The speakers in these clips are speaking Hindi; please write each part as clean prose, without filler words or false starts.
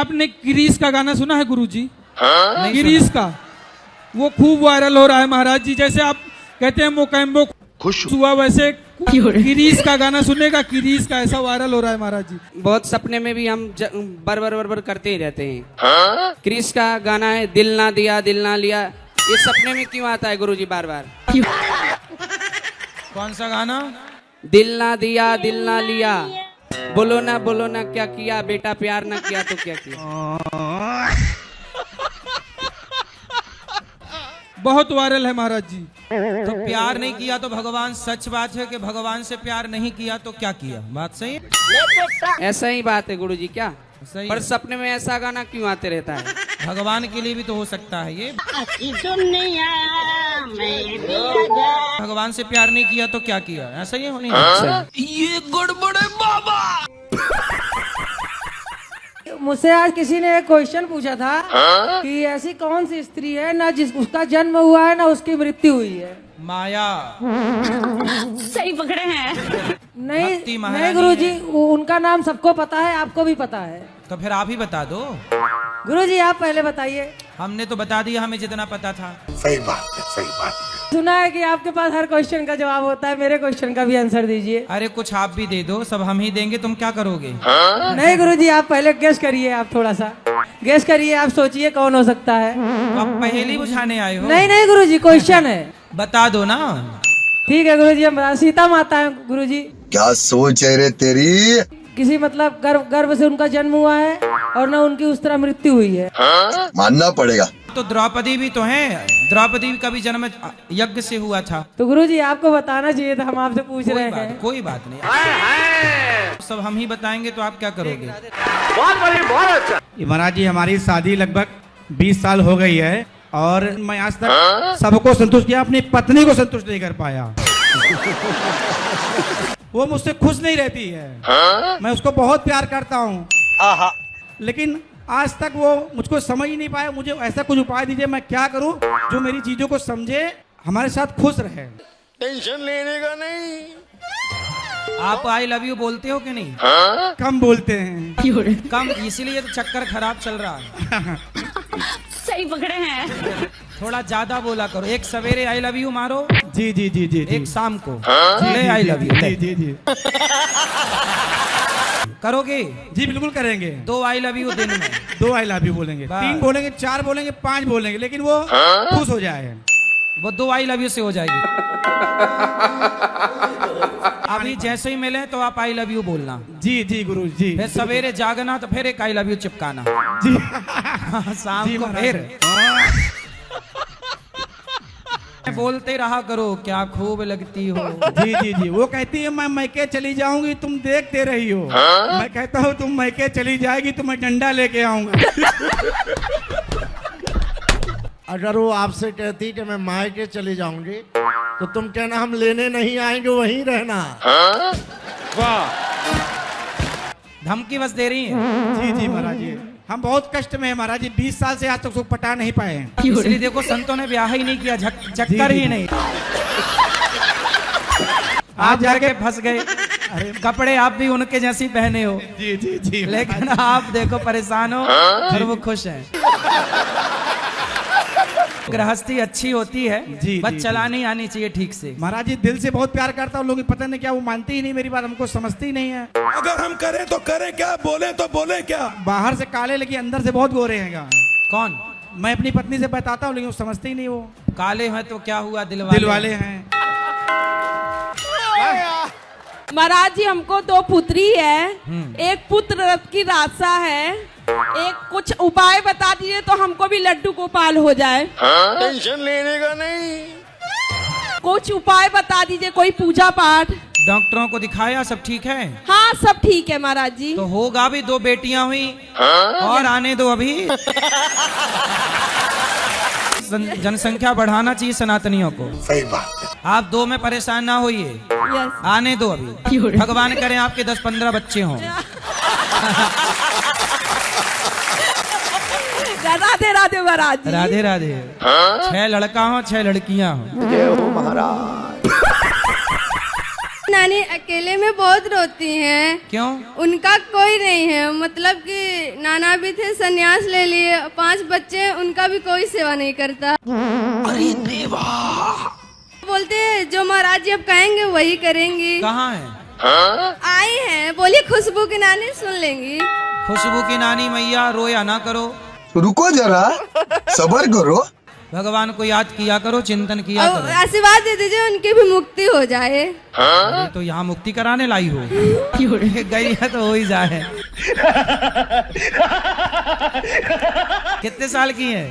आपने क्रिस का गाना सुना है गुरुजी? क्रिस का वो खूब वायरल हो रहा है महाराज जी। जैसे आप कहते हैं मोकैम्बो खुश हुआ, वैसे क्रिस का गाना सुनेगा, क्रिस का ऐसा वायरल हो रहा है महाराज जी। बहुत सपने में भी हम बर करते ही रहते हैं। क्रिस का गाना है दिल ना दिया दिल ना लिया, ये सपने में क्यों आता है गुरुजी बार बार? कौन सा गाना? दिल ना दिया दिल ना लिया, बोलो ना क्या किया बेटा, प्यार ना किया तो क्या किया। बहुत वायरल है महाराज जी। तो प्यार नहीं किया तो भगवान, सच बात है कि भगवान से प्यार नहीं किया तो क्या किया? बात सही है? ऐसा ही बात है गुरुजी क्या? सही पर है। सपने में ऐसा गाना क्यों आते रहता है? भगवान के लिए भी तो हो सकता है ये। भगवान से प्यार नहीं किया तो क्या किया, ऐसा ही होनी है। ये गड़बड़ है बाबा। मुझसे आज किसी ने एक क्वेश्चन पूछा था कि ऐसी कौन सी स्त्री है ना जिस उसका जन्म हुआ है ना उसकी मृत्यु हुई है। माया। सही पकड़े हैं। भक्ति नहीं महारानी नहीं गुरुजी, उनका नाम सबको पता है, आपको भी पता है। तो फिर आप ही बता दो। गुरुजी आप पहले बताइए। हमने तो बता दिया, हमें जितना पता था। सही बात है, सही बात है। सुना है कि आपके पास हर क्वेश्चन का जवाब होता है, मेरे क्वेश्चन का भी आंसर दीजिए। अरे कुछ आप भी दे दो, सब हम ही देंगे, तुम क्या करोगे? नहीं गुरुजी आप पहले गेस करिए, आप थोड़ा सा गेस करिए, आप सोचिए कौन हो सकता है। आप पहेली बुझाने आए हो? नहीं नहीं गुरुजी क्वेश्चन है। बता दो ना। ठीक है गुरुजी, हम सीता माता है गुरुजी। क्या सोच है रे तेरी? किसी मतलब गर्भ से उनका जन्म हुआ है और ना उनकी उस तरह मृत्यु हुई है। मानना पड़ेगा। तो द्रौपदी भी तो है, द्रौपदी का भी जन्म यज्ञ से हुआ था। तो गुरुजी आपको बताना चाहिए था, हम आपसे पूछ रहे हैं। कोई बात नहीं, सब हम ही बताएंगे तो आप क्या करोगे? महाराज जी हमारी शादी लगभग 20 साल हो गई है और मैं आज तक सबको संतुष्ट किया, अपनी पत्नी को संतुष्ट नहीं कर पाया। वो मुझसे खुश नहीं रहती है। मैं उसको बहुत प्यार करता हूँ, लेकिन आज तक वो मुझको समझ ही नहीं पाया। मुझे ऐसा कुछ उपाय दीजिए, मैं क्या करूँ जो मेरी चीजों को समझे, हमारे साथ खुश रहे। टेंशन लेने का नहीं। आप आई लव यू बोलते हो कि नहीं? कम बोलते हैं। कम, इसीलिए तो चक्कर खराब चल रहा है। सही पकड़े हैं। थोड़ा ज्यादा बोला करो। एक सवेरे आई लव यू मारो, जी जी जी जी एक शाम को जी, ले आई लव यू। जी जी जी करोगे? जी बिल्कुल करेंगे। 2 आई लव यू दिन में। 2 आई लव यू बोलेंगे, बस। 3 बोलेंगे, 4 बोलेंगे, 5 बोलेंगे, लेकिन वो खुश हो जाए। वो 2 आई लव यू से हो जाएगी। अभी जैसे ही मिले तो आप आई लव यू बोलना। जी जी गुरु जी। फिर सवेरे जागना तो फिर एक आई लव यू चिपकाना। जी शाम जी को महाराज। फिर बोलते रहा करो, क्या खूब लगती हो। जी जी जी। वो कहती है मैं मैके चली जाऊंगी, तुम देखते रही हो। मैं कहता हूँ तुम मैके चली जाएगी तो मैं डंडा लेके आऊंगा। अगर वो आपसे कहती कि मैं मायके चली जाऊंगी तो तुम कहना हम लेने नहीं आएंगे, वहीं रहना। धमकी बस दे रही है। जी जी महाराज जी, हम बहुत कष्ट में है महाराज जी, 20 साल से आज तक सुख पटा नहीं पाए हैं। इसलिए देखो संतों ने ब्याह ही नहीं किया, चक्कर जी, ही जी। नहीं। आप जाके फंस गए। कपड़े आप भी उनके जैसी पहने हो, जी जी जी। लेकिन आप देखो परेशान हो और वो खुश हैं। गृहस्थी अच्छी होती है, जी, बस जी, चलानी आनी चाहिए ठीक से। महाराज जी दिल से बहुत प्यार करता हूँ, लोग पता नहीं क्या वो मानती ही नहीं मेरी बात, हमको समझती ही नहीं है। अगर हम करें तो करें क्या, बोले तो बोले क्या? बाहर से काले लेकिन अंदर से बहुत गोरे हैं। कौन? मैं अपनी पत्नी से बताता हूँ लेकिन वो समझती ही नहीं। वो काले हैं तो क्या हुआ, दिल वाले हैं। महाराज जी हमको 2 पुत्री है, एक पुत्र रथ की राशा है, एक कुछ उपाय बता दीजिए तो हमको भी लड्डू गोपाल हो जाए। टेंशन लेने का नहीं। कुछ उपाय बता दीजिए, कोई पूजा पाठ। डॉक्टरों को दिखाया, सब ठीक है? हाँ सब ठीक है महाराज जी। तो होगा भी, 2 बेटियां हुई और आने दो अभी। जनसंख्या बढ़ाना चाहिए सनातनियों को। सही बात है। आप 2 में परेशान ना होइए, यस। आने दो अभी। भगवान करें आपके 10-15 बच्चे हों। राधे राधे महाराज जी। राधे राधे। 6 लड़का हो, 6 लड़कियां हो। जय हो महाराज। नानी अकेले में बहुत रोती हैं। क्यों? उनका कोई नहीं है, मतलब कि नाना भी थे, संन्यास ले लिए, 5 बच्चे, उनका भी कोई सेवा नहीं करता। अरे देवा। बोलते हैं जो महाराज जी अब कहेंगे वही करेंगी। कहाँ है? आई हैं, बोलिए खुशबू की नानी सुन लेंगी। खुशबू की नानी मैया रोया ना करो, रुको जरा, सबर करो। भगवान को याद किया करो, चिंतन किया और करो। आशीर्वाद दे दीजिए उनकी भी मुक्ति हो जाए। अरे तो यहाँ मुक्ति कराने लाई हो, गई है तो हो ही जाए। कितने साल की है?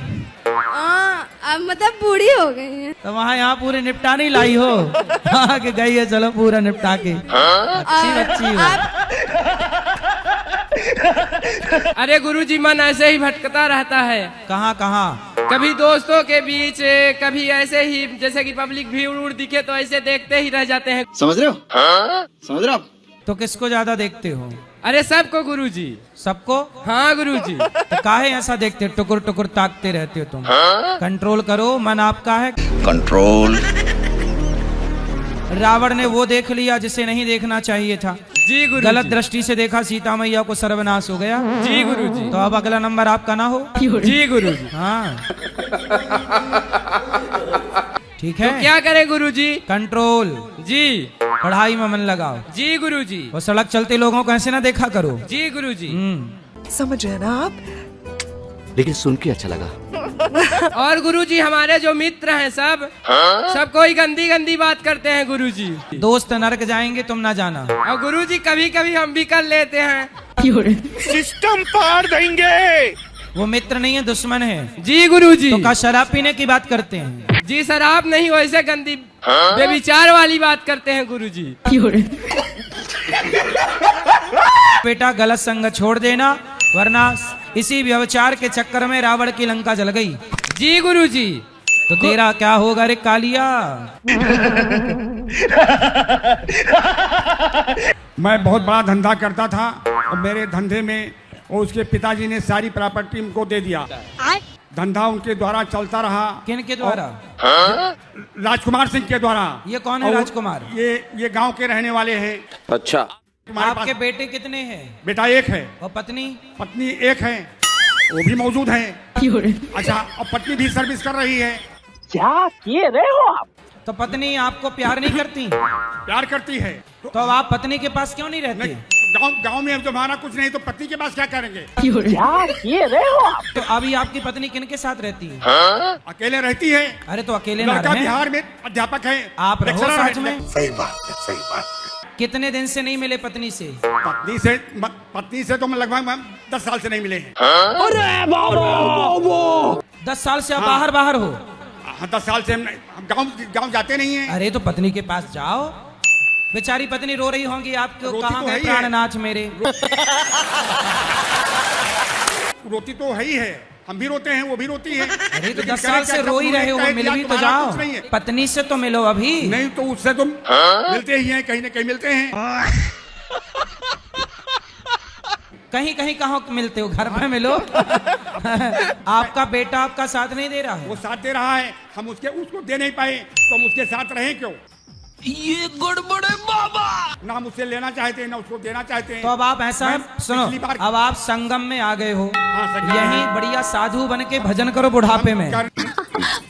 अब मतलब बूढ़ी हो गई है। तो वहाँ यहाँ पूरे निपटा नहीं लाई हो? हाँ कि गई है, चलो पूरा निपटा के। अच्छी बच्ची हो। अरे गुरुजी मन ऐसे ही भटकता रहता है। कहाँ कहाँ? कभी दोस्तों के बीच, कभी ऐसे ही, जैसे कि पब्लिक भीड़ उड़ दिखे तो ऐसे देखते ही रह जाते हैं। समझ रहे हो? समझ रहे हो? तो किसको ज्यादा देखते हो? अरे सबको गुरुजी। सबको? हाँ गुरुजी। तो काहे ऐसा देखते, टुकुर टुकुर ताकते रहते हो तुम? कंट्रोल करो, मन आपका है। कंट्रोल। रावण ने वो देख लिया जिसे नहीं देखना चाहिए था। जी गुरुजी। गलत दृष्टि से देखा, सीता मैया को सर्वनाश हो गया। जी गुरुजी। तो अब अगला नंबर आपका ना हो। जी गुरुजी। हाँ ठीक है। तो क्या करें गुरुजी? कंट्रोल। जी। पढ़ाई में मन लगाओ। जी गुरुजी। वो सड़क चलते लोगों को ऐसे ना देखा करो। जी गुरुजी। समझ रहे हैं ना आप? लेकिन सुन के अच्छा लगा। और गुरुजी हमारे जो मित्र हैं सब कोई गंदी गंदी बात करते हैं गुरुजी। दोस्त नरक जाएंगे, तुम ना जाना। और गुरुजी कभी कभी हम भी कर लेते हैं। सिस्टम पार देंगे। वो मित्र नहीं है, दुश्मन है। जी गुरुजी। तो का शराब पीने की बात करते हैं? जी शराब नहीं, वैसे गंदी बेविचार वाली बात करते हैं गुरुजी। बेटा गलत संग छोड़ देना, वरना इसी व्यवचार के चक्कर में रावण की लंका जल गई। जी गुरुजी। तो तेरा क्या होगा रे कालिया? मैं बहुत बड़ा धंधा करता था और मेरे धंधे में और उसके पिताजी ने सारी प्रॉपर्टी उनको दे दिया। धंधा उनके द्वारा चलता रहा। किन के द्वारा? राजकुमार सिंह के द्वारा। ये कौन है और राजकुमार? ये गांव के रहने वाले हैं। अच्छा। आपके बेटे कितने हैं? बेटा एक है। और पत्नी? पत्नी एक है, वो भी मौजूद है। अच्छा, और पत्नी भी सर्विस कर रही है। क्या किए रहे हो आप? तो पत्नी आपको प्यार नहीं करती? प्यार करती है। तो अब आप पत्नी के पास क्यों नहीं रहते? गांव में अब हमारा कुछ नहीं तो पत्नी के पास क्या करेंगे? क्या किए रहे हो आप? तो अभी आपकी पत्नी किनके साथ रहती है? अकेले रहती है। अरे तो अकेले ना लड़का रहें। बिहार में अध्यापक है। आप रहो लेक्चरर साथ है। में। सही बात है, सही बात है। कितने दिन से नहीं मिले पत्नी से? पत्नी से तो लगभग 10 साल से नहीं मिले हैं। 10 साल से आप बाहर हो? हाँ, 10 साल से हम गांव जाते नहीं हैं। अरे तो पत्नी के पास जाओ, बेचारी पत्नी रो रही होंगी आपको, रोती कहाँ तो गए है ही प्राणनाथ मेरे? रोती तो है ही है, हम भी रोते हैं, वो भी रोती है। अरे तो लेकिन 10 साल से रो ही रहे हो, मिल भी तो जाओ। पत्नी से तो मिलो अभी। नहीं तो उससे तुम मिलते ही हैं, कहीं न कहीं मिलते हैं। कहीं कहीं कहाँ मिलते हो? घर में मिलो। आपका बेटा आपका साथ नहीं दे रहा है? वो साथ दे रहा है, हम उसको दे नहीं पाए तो हम उसके साथ रहें क्यों? ये गड़बड़ है बाबा। ना हम उससे लेना चाहते हैं ना उसको देना चाहते हैं। तो अब आप ऐसा है, सुनो, अब आप संगम में आ गए हो, यही बढ़िया साधु बन के भजन करो बुढ़ापे में।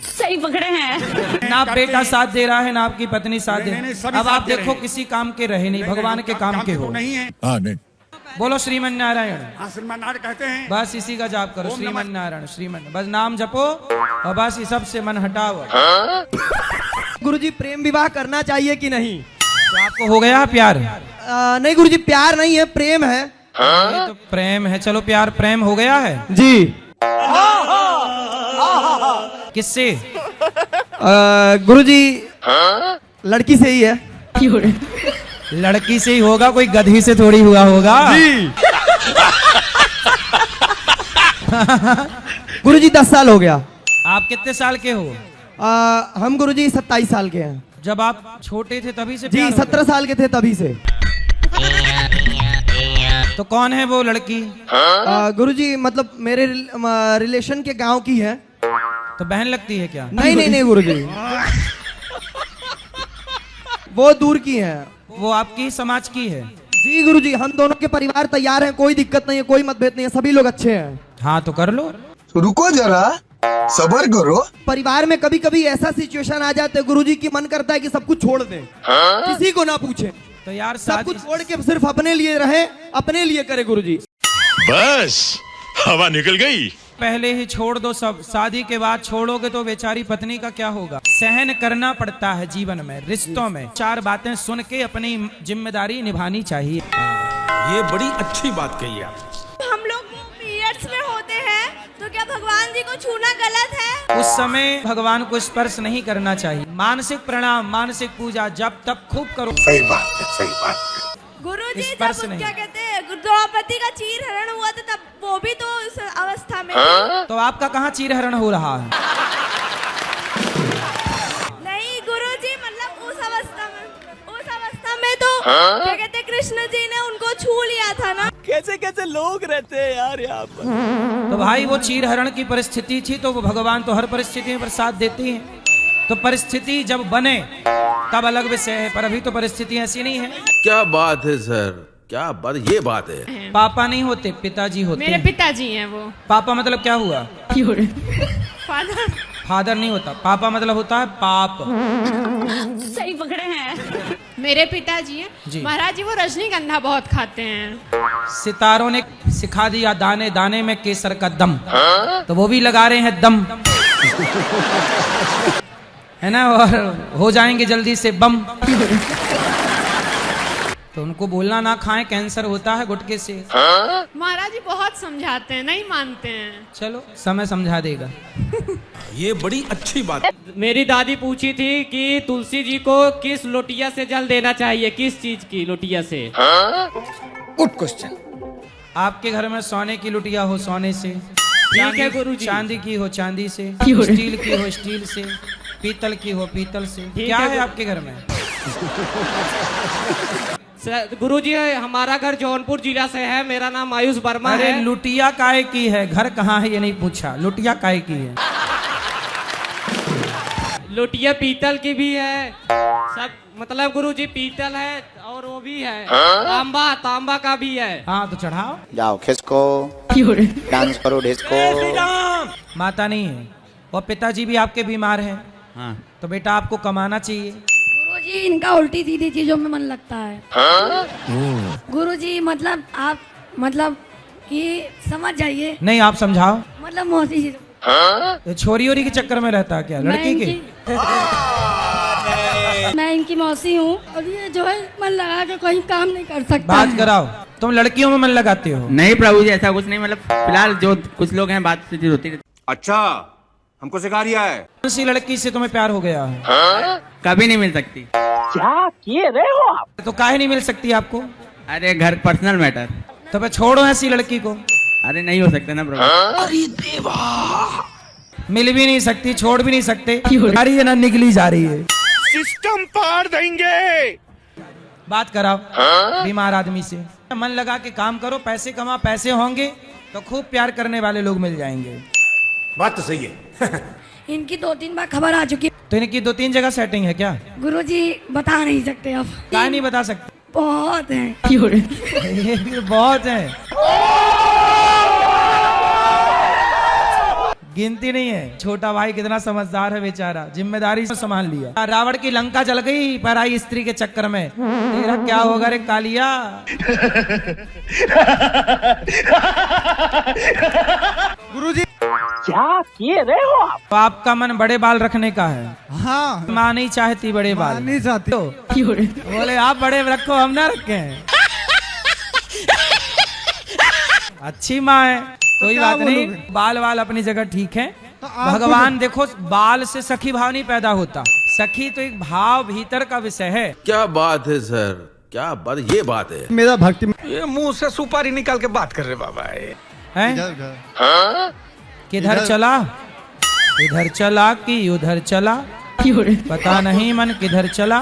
सही पकड़े हैं। ना बेटा साथ दे रहा है, ना आपकी पत्नी साथ दे। नहीं, सभी अब साथ आप दे रहे देखो हैं। किसी काम के रहे नहीं, भगवान के काम के हो। नहीं है। हाँ नहीं। बोलो श्रीमन नारायण। हाँ, श्रीमान नारायण कहते हैं। बस इसी का जाप करो, ओम नमः। श्रीमन नारायण, श्रीमन, बस नाम जपो और बस इस सब से मन हटाओ। गुरुजी प्रेम विवाह करना चाहिए कि नहीं? तो आपको हो गया प्यार? नहीं गुरुजी, प्यार नहीं है, प्रेम है। ये तो प्रेम है, चलो प्यार प्रेम हो गया है जी। किससे? गुरुजी लड़की से ही है। लड़की से ही होगा, कोई गधी से थोड़ी हुआ होगा। गुरुजी 10 साल हो गया। आप कितने साल के हो? हम गुरुजी 27 साल के हैं। जब आप छोटे थे तभी से जी प्यार हो 17 साल के थे तभी से। तो कौन है वो लड़की? गुरुजी मतलब मेरे रिलेशन के गांव की है। तो बहन लगती है क्या? नहीं नहीं नहीं गुरुजी, वो दूर की है। वो आपकी समाज की है। जी गुरुजी, हम दोनों के परिवार तैयार हैं, कोई दिक्कत नहीं है, कोई मतभेद नहीं है, सभी लोग अच्छे हैं। हाँ तो कर लो। रुको जरा, सबर करो। परिवार में कभी कभी ऐसा सिचुएशन आ जाता है गुरुजी की मन करता है कि सब कुछ छोड़ दें, किसी को ना पूछे, तो यार सब कुछ छोड़ के सिर्फ अपने लिए रहे, अपने लिए करे गुरुजी। बस हवा निकल गई। पहले ही छोड़ दो सब, शादी के बाद छोड़ोगे तो बेचारी पत्नी का क्या होगा। सहन करना पड़ता है जीवन में, रिश्तों में। 4 बातें सुन के अपनी जिम्मेदारी निभानी चाहिए। ये बड़ी अच्छी बात कही आप। हम लोग पीरियड्स में होते हैं तो क्या भगवान जी को छूना गलत है? उस समय भगवान को स्पर्श नहीं करना चाहिए। मानसिक प्रणाम, मानसिक पूजा जब तब खूब करो। सही बात है, सही बात है। गुरुजी स्पर्श जब नहीं। क्या कहते हैं द्रौपदी का चीर हरण हुआ था तब वो भी तो उस अवस्था में तो आपका कहाँ चीरहरण हो रहा है? नहीं गुरुजी, मतलब उस अवस्था में तो क्या कहते हैं कृष्ण जी ने उनको छू लिया था ना। कैसे कैसे लोग रहते हैं यार यहाँ पर। तो भाई वो चीरहरण की परिस्थिति थी, तो वो भगवान तो हर परिस्थिति में प्रसाद देती हैं। तो परिस्थिति जब बने तब अलग विषय है, पर अभी तो परिस्थिति ऐसी नहीं है। क्या बात है सर, क्या बात, ये बात है। पापा नहीं होते, पिताजी होते हैं। पिताजी हैं वो। पापा मतलब क्या हुआ? फादर। फादर नहीं होता, पापा मतलब होता है पाप। सही पकड़े हैं। मेरे पिताजी हैं जी। महाराज जी, वो रजनीगंधा बहुत खाते हैं। सितारों ने सिखा दिया दाने दाने में केसर का दम, तो वो भी लगा रहे हैं दम है ना, और हो जाएंगे जल्दी से बम। तो उनको बोलना ना खाएं, कैंसर होता है गुटके से। महाराज जी बहुत समझाते हैं, नहीं मानते हैं। चलो समय समझा देगा। ये बड़ी अच्छी बात। मेरी दादी पूछी थी कि तुलसी जी को किस लोटिया से जल देना चाहिए, किस चीज की लोटिया से? Good question. आपके घर में सोने की लुटिया हो, सोने से। ठीक है गुरुजी। चांदी की हो, चांदी से। स्टील की हो, स्टील से। पीतल की हो, पीतल से। क्या है आपके घर में? गुरुजी हमारा घर जौनपुर जिला से है, मेरा नाम आयुष वर्मा अरे है। लुटिया काय की है, घर कहाँ है ये नहीं पूछा, लुटिया काय की है? लोटिया पीतल की भी है, सब मतलब गुरुजी पीतल है और वो भी है, तांबा का भी है। हाँ तो चढ़ाओ। जाओ खिसको, डांस करो डिस्को। माता नहीं है और पिताजी भी आपके बीमार हैं। हाँ। तो बेटा आपको कमाना चाहिए। गुरुजी इनका उल्टी सीधी चीजों में मन लगता है। गुरुजी मतलब आप मतलब कि समझ जाइए। नहीं आप समझाओ। मतलब मौसी जी तो छोरी ओरी के चक्कर में रहता है क्या, लड़की के? मैं इनकी मौसी हूँ और ये जो है मन लगा के कोई काम नहीं कर सकता। बात कराओ। तुम लड़कियों में मन लगाते हो? नहीं प्रभु जी, ऐसा कुछ नहीं, मतलब फिलहाल जो कुछ लोग हैं बात होती रहती। अच्छा, हमको सिखा रिया है। कौन सी लड़की से तुम्हें प्यार हो गया है? कभी नहीं मिल सकती। क्या किए रहे हो आप? तो काहे नहीं मिल सकती आपको? अरे घर पर्सनल मैटर। तो फिर छोड़ो ऐसी लड़की को। अरे नहीं हो सकता ना प्रभु। अरे देवा, मिल भी नहीं सकती, छोड़ भी नहीं सकते, आ रही है ना, निकली जा रही है। सिस्टम पार देंगे। बात कराओ बीमार आदमी से। मन लगा के काम करो, पैसे कमा, पैसे होंगे तो खूब प्यार करने वाले लोग मिल जाएंगे। बात तो सही है। इनकी 2-3 बार खबर आ चुकी है। तो इनकी 2-3 जगह सेटिंग है क्या? गुरुजी बता नहीं सकते अब। क्या नहीं बता सकते? बहुत है। ये भी बहुत है, गिनती नहीं है। छोटा भाई कितना समझदार है बेचारा, जिम्मेदारी से संभाल लिया। रावण की लंका जल गई पराई स्त्री के चक्कर में, तेरा क्या होगा रे कालिया? गुरुजी क्या किए रहे हो आप? तो आपका मन बड़े बाल रखने का है? हाँ, माँ नहीं चाहती बड़े बाल? नहीं चाहती। बोले आप बड़े रखो, हम ना रखे हैं। अच्छी माँ है, कोई बात नहीं। बाल वाल अपनी जगह ठीक है। भगवान देखो, बाल से सखी भाव नहीं पैदा होता। सखी तो एक भाव भीतर का विषय है। क्या बात है सर, क्या बात, ये बात है। मेरा भक्ति ये मुंह से सुपारी निकाल के बात कर रहे बाबा। हैं? किधर चला, इधर चला कि उधर चला, पता नहीं मन किधर चला।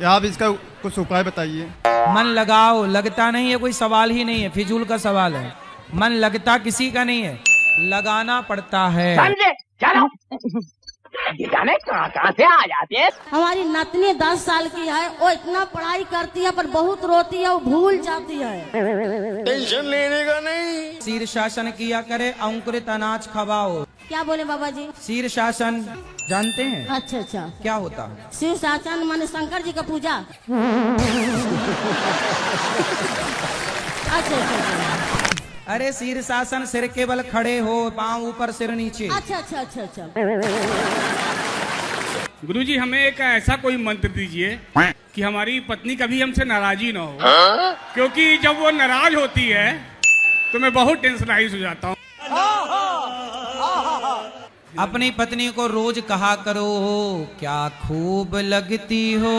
आप इसका कुछ उपाय बताइए। मन लगाओ, लगता नहीं है, कोई सवाल ही नहीं है, फिजूल का सवाल है। मन लगता किसी का नहीं है, लगाना पड़ता है। गाने कहाँ से आ जाते हैं? हमारी नतनी 10 साल की है, वो इतना पढ़ाई करती है पर बहुत रोती है, वो भूल जाती है। टेंशन लेने का नहीं। शीर्षासन किया करे, अंकुरित अनाज खवाओ। क्या बोले बाबा जी? शीर्षासन जानते हैं? अच्छा अच्छा, क्या होता है? शिव शासन माने शंकर जी का पूजा। अच्छा अच्छा, अरे शीर्षासन, सिर के बल खड़े हो, पाँव ऊपर सिर नीचे। अच्छा अच्छा अच्छा अच्छा। गुरुजी हमें एक ऐसा कोई मंत्र दीजिए कि हमारी पत्नी कभी हमसे नाराजी ना हो, क्योंकि जब वो नाराज होती है तो मैं बहुत टेंशनाइज हो जाता हूँ। अपनी पत्नी को रोज कहा करो, क्या खूब लगती हो,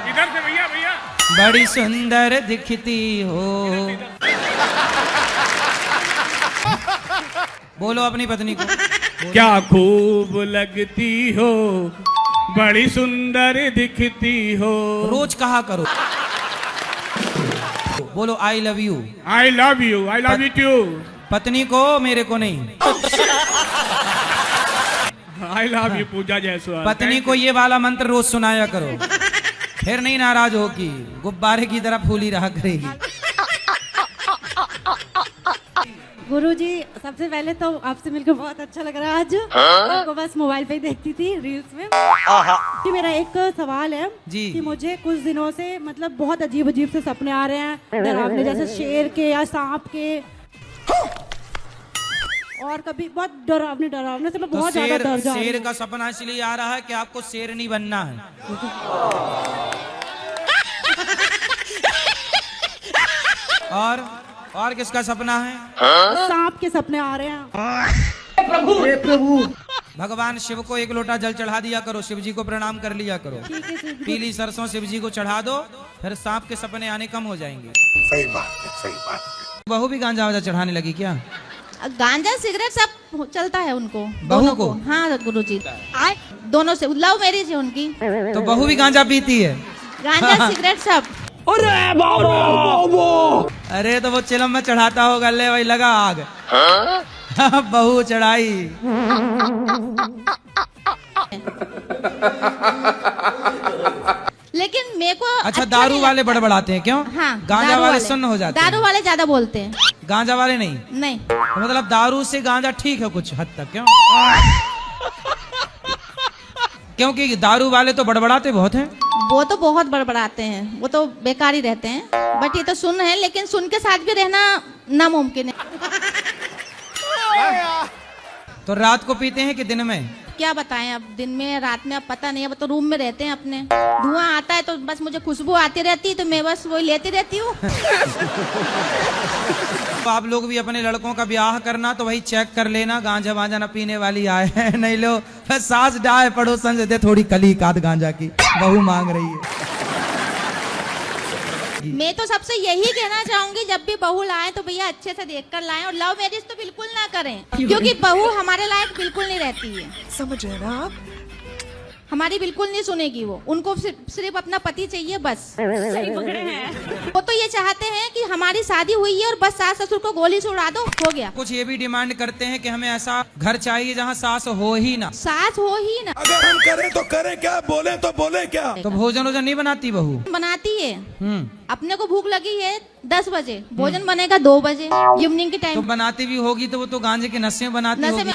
इधर से भैया भैया, बड़ी सुंदर दिखती हो। बोलो अपनी पत्नी को, क्या खूब लगती हो, बड़ी सुंदर दिखती हो। रोज कहा करो। बोलो I love you. I love you, I love you too. पत्नी को, मेरे को नहीं। I love you Pooja Jaiswal. पत्नी को ये वाला मंत्र रोज सुनाया करो, फिर नहीं नाराज होगी, गुब्बारे की तरह फूली रहा करेगी। गुरुजी, सबसे पहले तो आपसे मिलकर बहुत अच्छा लग रहा है आज। आपको बस मोबाइल पे ही देखती थी, रील्स में। कि मेरा एक सवाल है जी। कि मुझे कुछ दिनों से मतलब बहुत अजीब अजीब से सपने आ रहे हैं, डरावने, जैसे शेर के या सांप के, और कभी बहुत डरावने डरावने से मैं तो बहुत ज्यादा डर जा रही शेर हूँ। का सपना इसलिए आ रहा है कि आपको शेर नहीं बनना है। और किसका सपना है? सांप के सपने आ रहे हैं। प्रभु भगवान शिव को एक लोटा जल चढ़ा दिया करो, शिव जी को प्रणाम कर लिया करो। पीली सरसों शिव जी को चढ़ा दो, फिर सांप के सपने आने कम हो जाएंगे। सही बात है, सही बात है। बहू भी गांजा वाजा चढ़ाने लगी क्या? गांजा सिगरेट सब चलता है उनको, बहू दोनों को? हाँ गुरुजी, दोनों से लव मैरिज है उनकी। तो बहू भी गांजा पीती है? गांजा सिगरेट सब। अरे तो वो चिलम में चढ़ाता होगा, ले वही लगा आग। बहू चढ़ाई। लेकिन मेरे को अच्छा, दारू वाले बड़बड़ाते हैं क्यों? हाँ, गांजा वाले सुन्न हो जाते हैं। दारू वाले ज्यादा बोलते हैं, गांजा वाले नहीं। नहीं। तो मतलब दारू से गांजा ठीक है कुछ हद तक, क्यों? क्योंकि दारू वाले तो बड़बड़ाते बहुत हैं। वो तो बहुत बड़बड़ाते हैं, वो तो बेकार ही रहते हैं। बट ये तो सुन है, लेकिन सुन के साथ भी रहना नामुमकिन है। तो रात को पीते हैं कि दिन में? क्या बताएं, अब दिन में रात में अब पता नहीं, अब तो रूम में रहते हैं अपने। धुआं आता है तो बस मुझे खुशबू आती रहती है, तो मैं बस वही लेती रहती हूँ। तो आप लोग भी अपने लड़कों का ब्याह करना तो वही चेक कर लेना, गांजा वांजा न पीने वाली आए हैं। नहीं लो सास डाय पड़ोसन से दे थोड़ी कली काद गांजा की, बहू मांग रही है। मैं तो सबसे यही कहना चाहूंगी, जब भी बहू लाए तो भैया अच्छे से देख कर लाएं, और लव मैरिज तो बिल्कुल ना करें, क्योंकि बहू हमारे लायक बिल्कुल नहीं रहती है। समझ रहे ना आप? हमारी बिल्कुल नहीं सुनेगी वो, उनको सिर्फ अपना पति चाहिए बस। सही पकड़े हैं। वो तो ये चाहते हैं कि हमारी शादी हुई है और बस सास ससुर को गोली से उड़ा दो, हो गया। कुछ ये भी डिमांड करते हैं कि हमें ऐसा घर चाहिए जहाँ सास हो ही ना। सास हो ही ना। अगर हम करें तो करें क्या, बोले तो बोले क्या? तो भोजन वोजन नहीं बनाती बहू? बनाती है। अपने को भूख लगी है 10 बजे, भोजन बनेगा 2 बजे इवनिंग के तो टाइम। बनाती भी होगी तो वो तो गांजे के नशे में बनाती नशे होगी। में